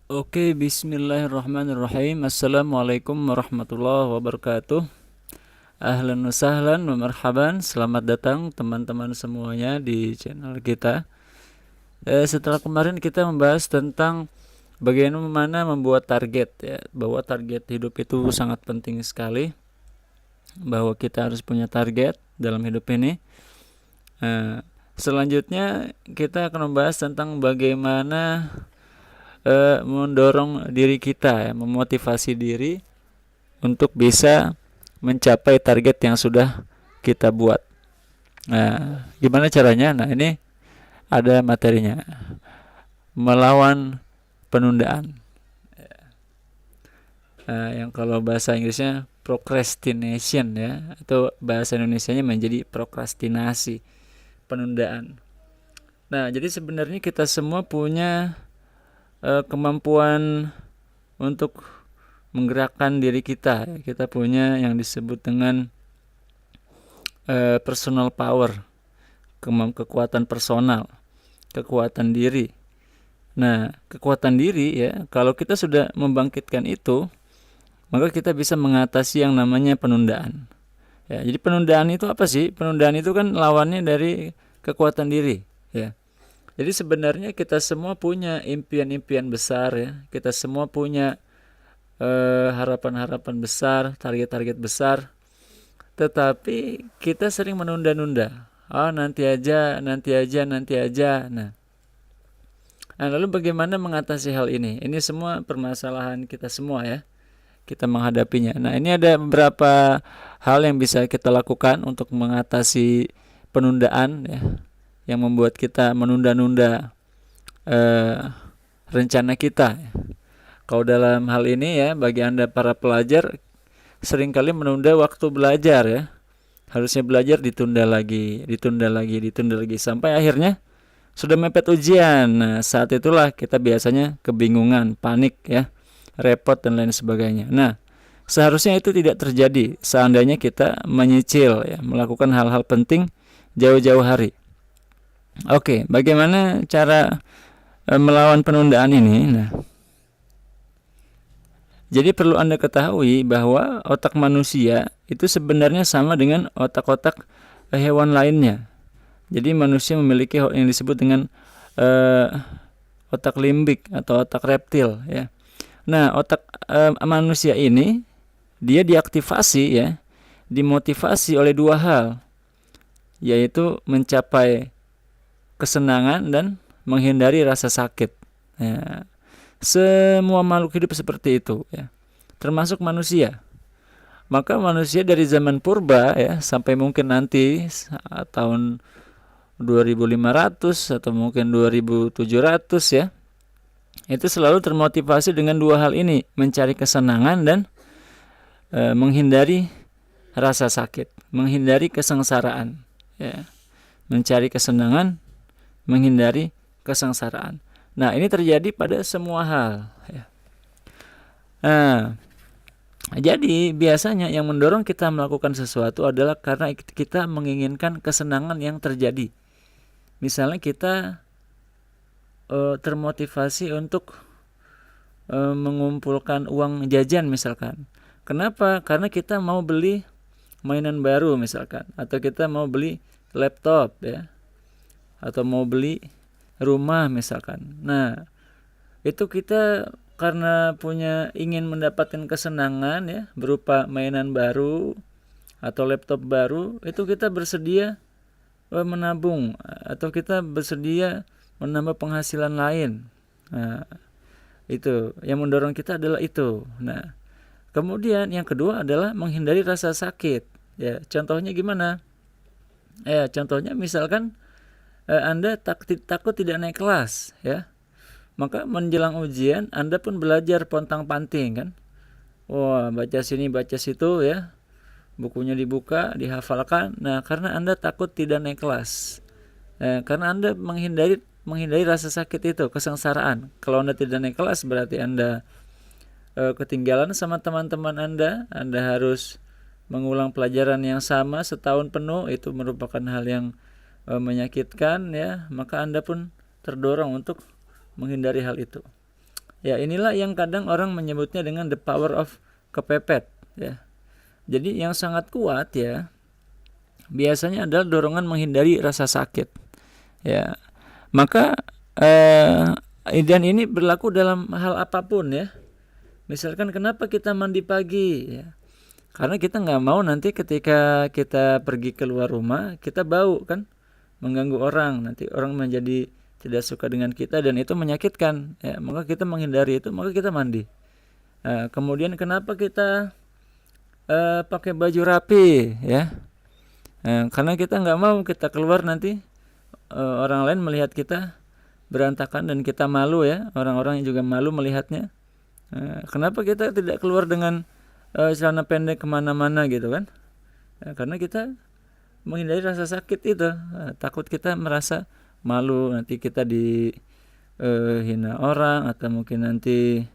Oke, bismillahirrahmanirrahim. Assalamualaikum warahmatullahi wabarakatuh. Ahlan wa sahlan wa marhaban. Selamat datang teman-teman semuanya di channel kita. Setelah kemarin kita membahas tentang bagaimana membuat target ya, bahwa target hidup itu sangat penting sekali, bahwa kita harus punya target dalam hidup ini. Selanjutnya kita akan membahas tentang bagaimana mendorong diri kita ya, memotivasi diri untuk bisa mencapai target yang sudah kita buat. Nah, gimana caranya? Nah, ini ada materinya. Melawan penundaan. Yang kalau bahasa Inggrisnya procrastination ya, atau bahasa Indonesianya menjadi prokrastinasi, penundaan. Nah, jadi sebenarnya kita semua punya kemampuan untuk menggerakkan diri kita. Kita punya yang disebut dengan personal power, kekuatan personal, kekuatan diri. Nah, kekuatan diri ya, kalau kita sudah membangkitkan itu, maka kita bisa mengatasi yang namanya penundaan. Ya, jadi penundaan itu apa sih? Penundaan itu kan lawannya dari kekuatan diri, ya. Jadi sebenarnya kita semua punya impian-impian besar ya. Kita semua punya harapan-harapan besar, target-target besar. Tetapi kita sering menunda-nunda. Oh, nanti aja, nanti aja, nanti aja. Lalu bagaimana mengatasi hal ini? Ini semua permasalahan kita semua ya. Kita menghadapinya. Nah, ini ada beberapa hal yang bisa kita lakukan untuk mengatasi penundaan ya, yang membuat kita menunda-nunda rencana kita. Kalau dalam hal ini ya, bagi Anda para pelajar seringkali menunda waktu belajar ya. Harusnya belajar ditunda lagi, ditunda lagi, ditunda lagi sampai akhirnya sudah mepet ujian. Nah, saat itulah kita biasanya kebingungan, panik ya, repot dan lain sebagainya. Nah, seharusnya itu tidak terjadi seandainya kita menyicil ya, melakukan hal-hal penting jauh-jauh hari. Oke, bagaimana cara melawan penundaan ini? Nah, jadi perlu Anda ketahui bahwa otak manusia itu sebenarnya sama dengan otak-otak hewan lainnya. Jadi manusia memiliki yang disebut dengan otak limbik atau otak reptil ya. Nah, otak manusia ini dia diaktifasi ya, dimotivasi oleh dua hal, yaitu mencapai kesenangan dan menghindari rasa sakit. Ya, semua makhluk hidup seperti itu ya, termasuk manusia. Maka manusia dari zaman purba ya sampai mungkin nanti tahun 2500 atau mungkin 2700 ya, itu selalu termotivasi dengan dua hal ini, mencari kesenangan dan menghindari rasa sakit, menghindari kesengsaraan ya. Mencari kesenangan, menghindari kesengsaraan. Nah, ini terjadi pada semua hal ya. Nah, jadi biasanya yang mendorong kita melakukan sesuatu adalah karena kita menginginkan kesenangan yang terjadi. Misalnya kita termotivasi untuk mengumpulkan uang jajan misalkan. Kenapa? Karena kita mau beli mainan baru misalkan, atau kita mau beli laptop ya, atau mau beli rumah misalkan. Nah, itu kita karena ingin mendapatkan kesenangan ya, berupa mainan baru atau laptop baru, itu kita bersedia menabung, atau kita bersedia menambah penghasilan lain. Nah, itu yang mendorong kita adalah itu. Nah, kemudian yang kedua adalah menghindari rasa sakit. Ya, contohnya gimana? Ya, contohnya misalkan Anda takut tidak naik kelas, ya. Maka menjelang ujian Anda pun belajar pontang-panting kan. Wah, baca sini, baca situ ya. Bukunya dibuka, dihafalkan. Nah, karena Anda takut tidak naik kelas. Karena Anda menghindari rasa sakit itu, kesengsaraan. Kalau Anda tidak naik kelas berarti Anda ketinggalan sama teman-teman Anda harus mengulang pelajaran yang sama setahun penuh. Itu merupakan hal yang menyakitkan ya. Maka Anda pun terdorong untuk menghindari hal itu. Ya, inilah yang kadang orang menyebutnya dengan the power of kepepet, ya. Jadi yang sangat kuat, ya, biasanya adalah dorongan menghindari rasa sakit, ya. Maka dan ini berlaku dalam hal apapun, ya. Misalkan kenapa kita mandi pagi, ya, karena kita nggak mau nanti ketika kita pergi keluar rumah kita bau kan, mengganggu orang, nanti orang menjadi tidak suka dengan kita dan itu menyakitkan, ya. Maka kita menghindari itu, maka kita mandi. Kemudian kenapa kita pakai baju rapi, ya, karena kita nggak mau kita keluar nanti orang lain melihat kita berantakan dan kita malu, ya, orang-orang yang juga malu melihatnya. Kenapa kita tidak keluar dengan celana pendek kemana-mana gitu kan, karena kita menghindari rasa sakit itu, takut kita merasa malu nanti kita dihina orang atau mungkin nanti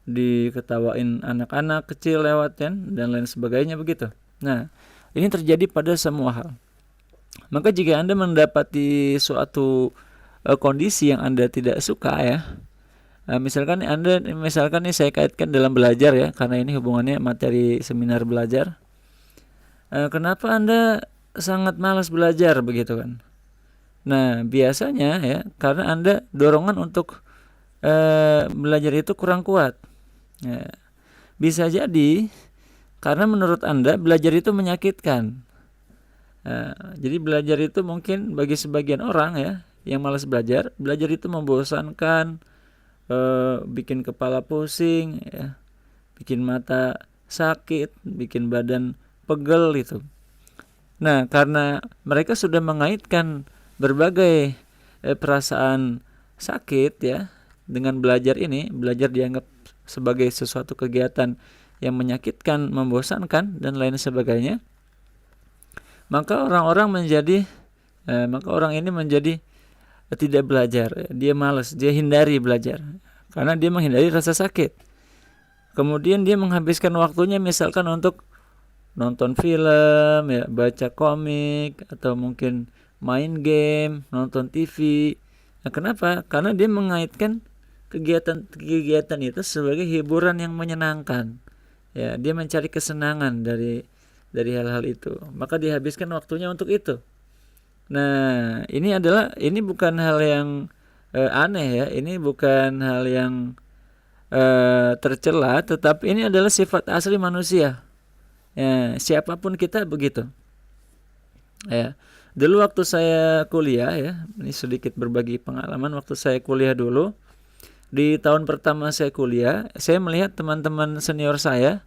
diketawain anak-anak kecil lewat kan dan lain sebagainya begitu. Nah, ini terjadi pada semua hal. Maka jika Anda mendapati suatu kondisi yang Anda tidak suka, ya, misalkan nih saya kaitkan dalam belajar, ya, karena ini hubungannya materi seminar belajar. Kenapa Anda sangat malas belajar begitu kan? Nah, biasanya, ya, karena Anda dorongan untuk belajar itu kurang kuat. Ya, bisa jadi karena menurut Anda belajar itu menyakitkan. Jadi belajar itu mungkin bagi sebagian orang, ya, yang malas belajar itu membosankan, bikin kepala pusing, ya, bikin mata sakit, bikin badan pegel gitu. Nah, karena mereka sudah mengaitkan berbagai perasaan sakit, ya, dengan belajar ini, belajar dianggap sebagai sesuatu kegiatan yang menyakitkan, membosankan dan lain sebagainya. Maka orang ini menjadi tidak belajar, dia malas, dia hindari belajar karena dia menghindari rasa sakit. Kemudian dia menghabiskan waktunya misalkan untuk nonton film, ya, baca komik atau mungkin main game, nonton TV. Nah, kenapa? Karena dia mengaitkan kegiatan itu sebagai hiburan yang menyenangkan. Ya, dia mencari kesenangan dari hal-hal itu. Maka dihabiskan waktunya untuk itu. Nah, ini bukan hal yang aneh, ya. Ini bukan hal yang tercela, tetapi ini adalah sifat asli manusia. Ya, siapapun kita begitu. Ya. Dulu waktu saya kuliah, ya, ini sedikit berbagi pengalaman waktu saya kuliah dulu. Di tahun pertama saya kuliah, saya melihat teman-teman senior saya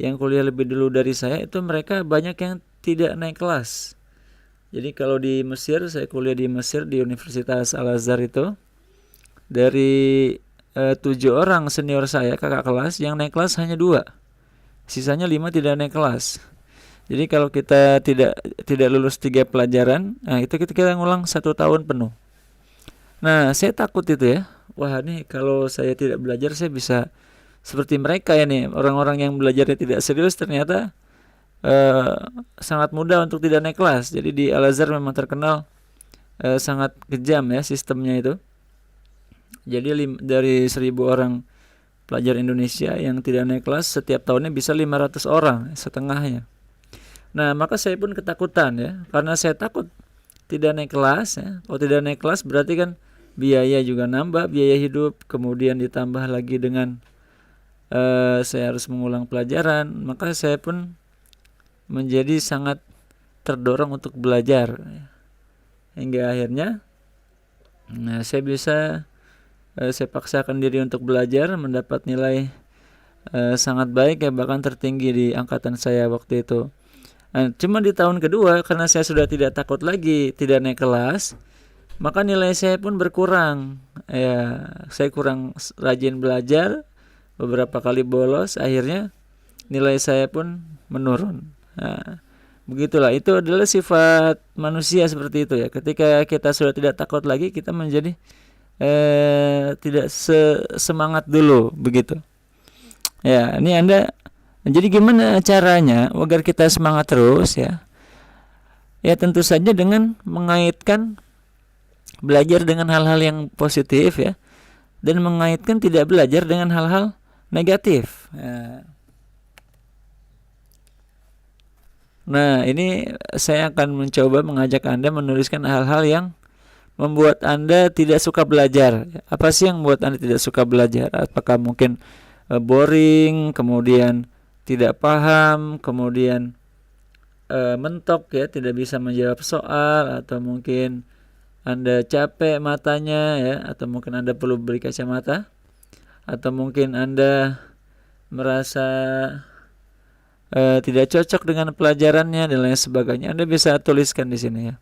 yang kuliah lebih dulu dari saya itu mereka banyak yang tidak naik kelas. Jadi kalau di Mesir, saya kuliah di Mesir di Universitas Al-Azhar itu, dari 7 orang senior saya kakak kelas yang naik kelas hanya 2, sisanya 5 tidak naik kelas. Jadi kalau kita tidak lulus 3 pelajaran, nah itu kita ngulang 1 tahun penuh. Nah, saya takut itu, ya. Wah, nih kalau saya tidak belajar saya bisa seperti mereka, ya, nih. Orang-orang yang belajarnya tidak serius ternyata sangat mudah untuk tidak naik kelas. Jadi di Al-Azhar memang terkenal sangat kejam, ya, sistemnya itu. Jadi dari 1.000 orang pelajar Indonesia yang tidak naik kelas setiap tahunnya bisa 500 orang, setengahnya. Nah, maka saya pun ketakutan, ya, karena saya takut tidak naik kelas, ya. Kalau tidak naik kelas berarti kan biaya juga nambah, biaya hidup, kemudian ditambah lagi dengan saya harus mengulang pelajaran. Maka saya pun menjadi sangat terdorong untuk belajar, ya. Hingga akhirnya saya paksakan diri untuk belajar, mendapat nilai sangat baik, ya, bahkan tertinggi di angkatan saya waktu itu. Cuma di tahun kedua karena saya sudah tidak takut lagi tidak naik kelas, maka nilai saya pun berkurang. Ya, saya kurang rajin belajar, beberapa kali bolos, akhirnya nilai saya pun menurun. Nah, begitulah, itu adalah sifat manusia seperti itu, ya. Ketika kita sudah tidak takut lagi, kita menjadi tidak semangat dulu begitu. Ya, ini jadi gimana caranya agar kita semangat terus, ya? Ya, tentu saja dengan mengaitkan belajar dengan hal-hal yang positif, ya, dan mengaitkan tidak belajar dengan hal-hal negatif. Nah, ini saya akan mencoba mengajak Anda menuliskan hal-hal yang membuat Anda tidak suka belajar. Apa sih yang membuat Anda tidak suka belajar? Apakah mungkin boring, kemudian tidak paham, kemudian mentok ya, tidak bisa menjawab soal, atau mungkin Anda capek matanya ya, atau mungkin Anda perlu beli kacamata, atau mungkin Anda merasa tidak cocok dengan pelajarannya dan lain sebagainya. Anda bisa tuliskan di sini ya.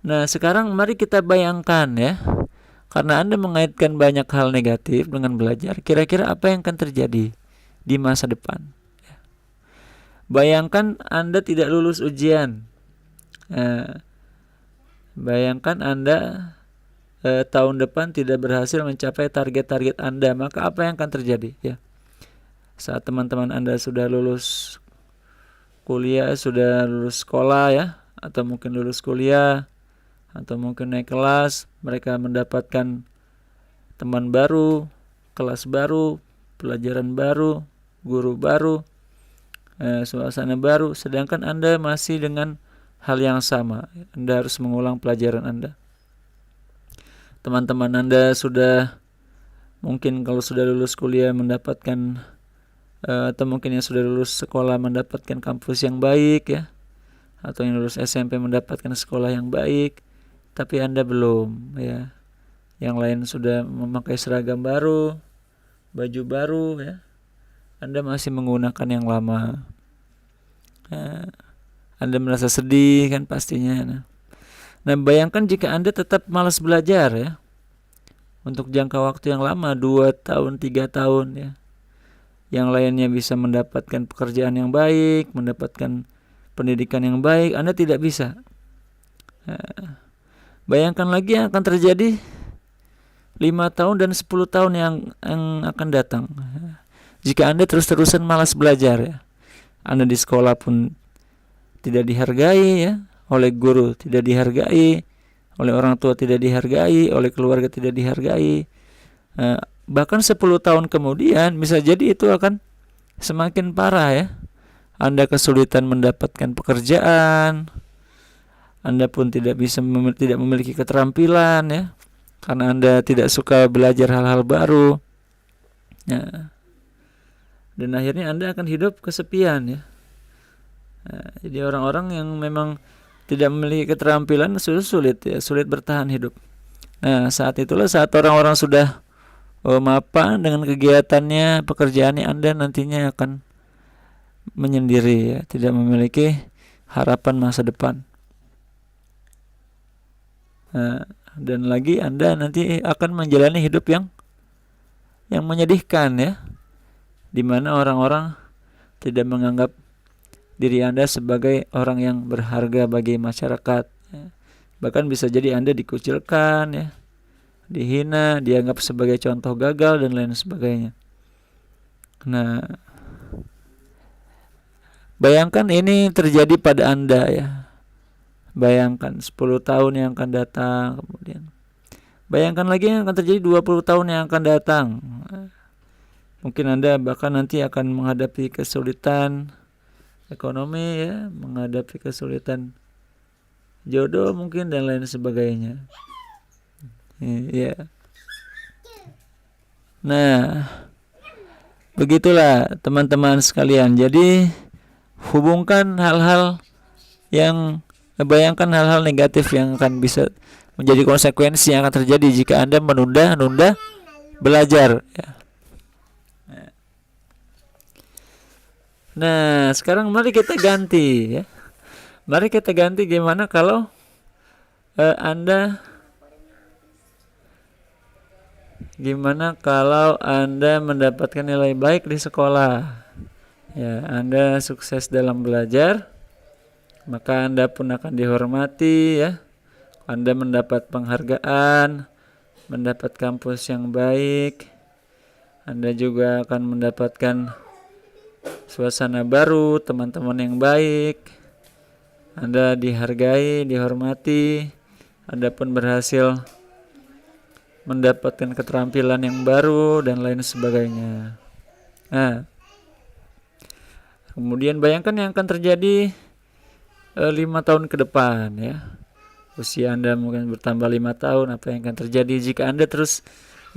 Nah, sekarang mari kita bayangkan ya. Karena Anda mengaitkan banyak hal negatif dengan belajar, kira-kira apa yang akan terjadi di masa depan? Bayangkan Anda tidak lulus ujian. Bayangkan Anda tahun depan tidak berhasil mencapai target-target Anda, maka apa yang akan terjadi ya? Saat teman-teman Anda sudah lulus kuliah, sudah lulus sekolah ya, atau mungkin lulus kuliah, atau mungkin naik kelas, mereka mendapatkan teman baru, kelas baru, pelajaran baru, guru baru, suasana baru, sedangkan Anda masih dengan hal yang sama. Anda harus mengulang pelajaran Anda. Teman-teman Anda sudah, mungkin kalau sudah lulus kuliah mendapatkan atau mungkin yang sudah lulus sekolah mendapatkan kampus yang baik ya, atau yang lulus SMP mendapatkan sekolah yang baik, tapi Anda belum ya. Yang lain sudah memakai seragam baru, baju baru ya. Anda masih menggunakan yang lama. Anda merasa sedih kan pastinya. Nah, bayangkan jika Anda tetap malas belajar ya, untuk jangka waktu yang lama, 2 tahun, 3 tahun ya. Yang lainnya bisa mendapatkan pekerjaan yang baik, mendapatkan pendidikan yang baik, Anda tidak bisa. Bayangkan lagi yang akan terjadi 5 tahun dan 10 tahun yang akan datang. Jika Anda terus-terusan malas belajar ya, Anda di sekolah pun tidak dihargai ya, oleh guru tidak dihargai, oleh orang tua tidak dihargai, oleh keluarga tidak dihargai. Bahkan 10 tahun kemudian bisa jadi itu akan semakin parah ya. Anda kesulitan mendapatkan pekerjaan, Anda pun tidak memiliki keterampilan ya, karena Anda tidak suka belajar hal-hal baru ya. Dan akhirnya Anda akan hidup kesepian ya. Jadi orang-orang yang memang tidak memiliki keterampilan sulit bertahan hidup. Nah, saat itulah saat orang-orang sudah mapan dengan kegiatannya, pekerjaannya, Anda nantinya akan menyendiri ya, tidak memiliki harapan masa depan. Dan lagi Anda nanti akan menjalani hidup yang menyedihkan ya, di mana orang-orang tidak menganggap diri Anda sebagai orang yang berharga bagi masyarakat ya. Bahkan bisa jadi Anda dikucilkan ya, dihina, dianggap sebagai contoh gagal dan lain sebagainya. Nah, bayangkan ini terjadi pada Anda ya. Bayangkan 10 tahun yang akan datang, kemudian bayangkan lagi yang akan terjadi 20 tahun yang akan datang. Mungkin Anda bahkan nanti akan menghadapi kesulitan ekonomi ya, menghadapi kesulitan jodoh mungkin dan lain sebagainya. Ya. Nah, begitulah teman-teman sekalian. Jadi hubungkan hal-hal yang, bayangkan hal-hal negatif yang akan bisa menjadi konsekuensi yang akan terjadi jika Anda menunda belajar ya. Nah, sekarang mari kita ganti ya. Mari kita ganti gimana kalau Anda mendapatkan nilai baik di sekolah. Ya, Anda sukses dalam belajar, maka Anda pun akan dihormati ya. Anda mendapat penghargaan, mendapat kampus yang baik. Anda juga akan mendapatkan suasana baru, teman-teman yang baik. Anda dihargai, dihormati, Anda pun berhasil mendapatkan keterampilan yang baru dan lain sebagainya. Nah, kemudian bayangkan yang akan terjadi 5 tahun ke depan ya. Usia Anda mungkin bertambah 5 tahun, apa yang akan terjadi jika Anda terus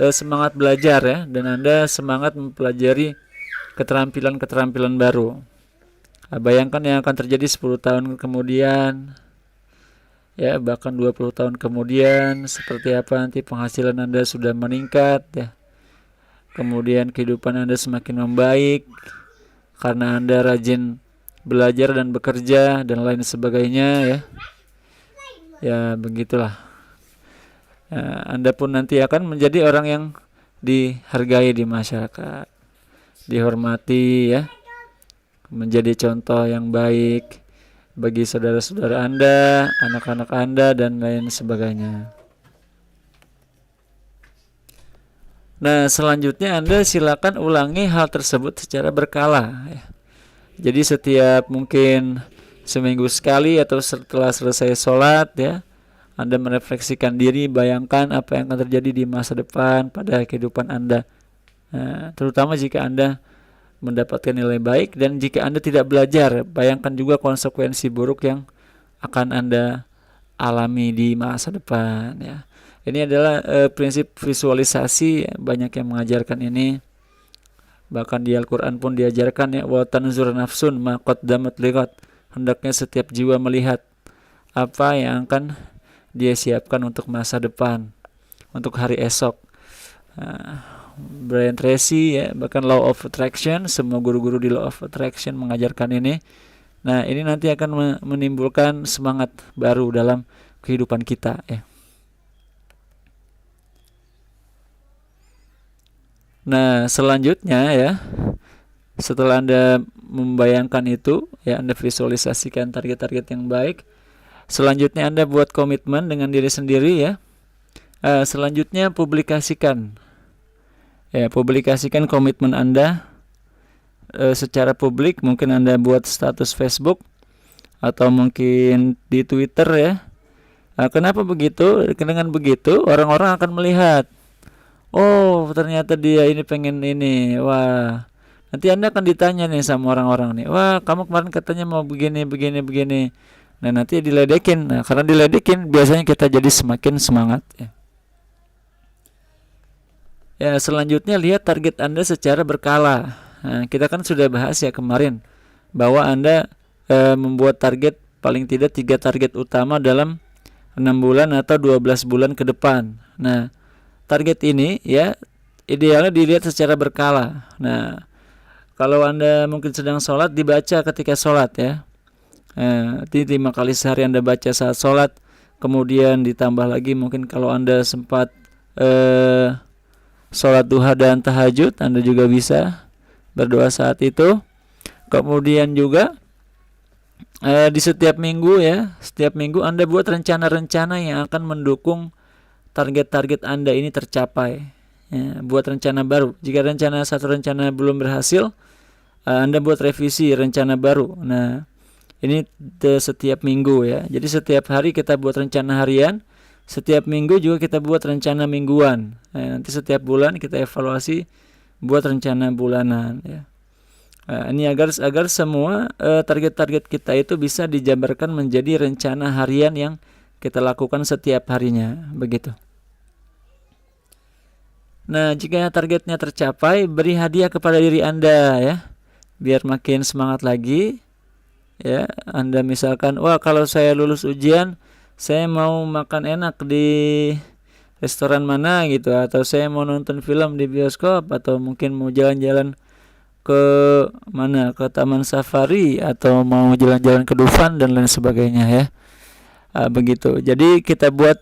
semangat belajar ya, dan Anda semangat mempelajari keterampilan-keterampilan baru. Bayangkan yang akan terjadi 10 tahun kemudian ya, bahkan 20 tahun kemudian, seperti apa nanti penghasilan Anda sudah meningkat ya. Kemudian kehidupan Anda semakin membaik karena Anda rajin belajar dan bekerja dan lain sebagainya ya. Ya begitulah. Anda pun nanti akan menjadi orang yang dihargai di masyarakat, dihormati ya, menjadi contoh yang baik bagi saudara-saudara Anda, anak-anak Anda dan lain sebagainya. Nah, selanjutnya Anda silakan ulangi hal tersebut secara berkala ya. Jadi setiap mungkin seminggu sekali atau setelah selesai sholat ya, Anda merefleksikan diri, bayangkan apa yang akan terjadi di masa depan pada kehidupan Anda. Nah, terutama jika Anda mendapatkan nilai baik, dan jika Anda tidak belajar, bayangkan juga konsekuensi buruk yang akan Anda alami di masa depan ya. Ini adalah prinsip visualisasi, banyak yang mengajarkan ini. Bahkan di Al-Quran pun diajarkan ya, wa tanzur nafsun ma qaddamat liqat. Hendaknya setiap jiwa melihat apa yang akan dia siapkan untuk masa depan, untuk hari esok. Brian Tracy ya, bahkan Law of Attraction, semua guru-guru di Law of Attraction mengajarkan ini. Nah, ini nanti akan menimbulkan semangat baru dalam kehidupan kita ya. Nah, selanjutnya ya, setelah Anda membayangkan itu ya, Anda visualisasikan target-target yang baik. Selanjutnya Anda buat komitmen dengan diri sendiri ya. Selanjutnya publikasikan komitmen Anda secara publik. Mungkin Anda buat status Facebook atau mungkin di Twitter ya. Kenapa begitu? Dengan begitu orang-orang akan melihat, oh ternyata dia ini pengen ini. Wah, nanti Anda akan ditanya nih sama orang-orang nih, wah kamu kemarin katanya mau begini. Nah nanti diledekin. Nah karena diledekin biasanya kita jadi semakin semangat ya. Ya, selanjutnya lihat target Anda secara berkala. Nah, kita kan sudah bahas ya kemarin bahwa Anda membuat target paling tidak 3 target utama dalam 6 bulan atau 12 bulan ke depan. Nah, target ini ya idealnya dilihat secara berkala. Nah, kalau Anda mungkin sedang sholat, dibaca ketika sholat ya. 5 kali sehari Anda baca saat sholat. Kemudian ditambah lagi mungkin kalau Anda sempat sholat duha dan tahajud, Anda juga bisa berdoa saat itu. Kemudian juga di setiap minggu Anda buat rencana-rencana yang akan mendukung target-target Anda ini tercapai ya. Buat rencana baru. Jika satu rencana belum berhasil, Anda buat revisi rencana baru. Nah, ini setiap minggu ya. Jadi setiap hari kita buat rencana harian, setiap minggu juga kita buat rencana mingguan. Nanti setiap bulan kita evaluasi, buat rencana bulanan ya. Ini agar semua target-target kita itu bisa dijabarkan menjadi rencana harian yang kita lakukan setiap harinya, begitu. Nah, jika targetnya tercapai, beri hadiah kepada diri Anda ya, biar makin semangat lagi ya. Anda misalkan, wah kalau saya lulus ujian, saya mau makan enak di restoran mana gitu, atau saya mau nonton film di bioskop, atau mungkin mau jalan-jalan ke mana, ke taman safari, atau mau jalan-jalan ke Dufan dan lain sebagainya ya. Begitu. Jadi kita buat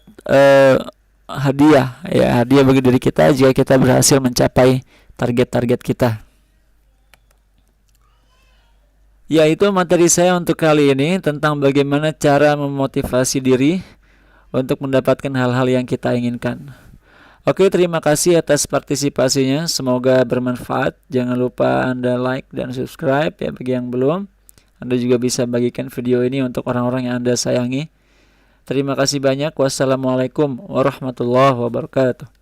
hadiah bagi diri kita jika kita berhasil mencapai target-target kita. Ya, itu materi saya untuk kali ini tentang bagaimana cara memotivasi diri untuk mendapatkan hal-hal yang kita inginkan. Oke, terima kasih atas partisipasinya. Semoga bermanfaat. Jangan lupa Anda like dan subscribe ya bagi yang belum. Anda juga bisa bagikan video ini untuk orang-orang yang Anda sayangi. Terima kasih banyak. Wassalamualaikum warahmatullahi wabarakatuh.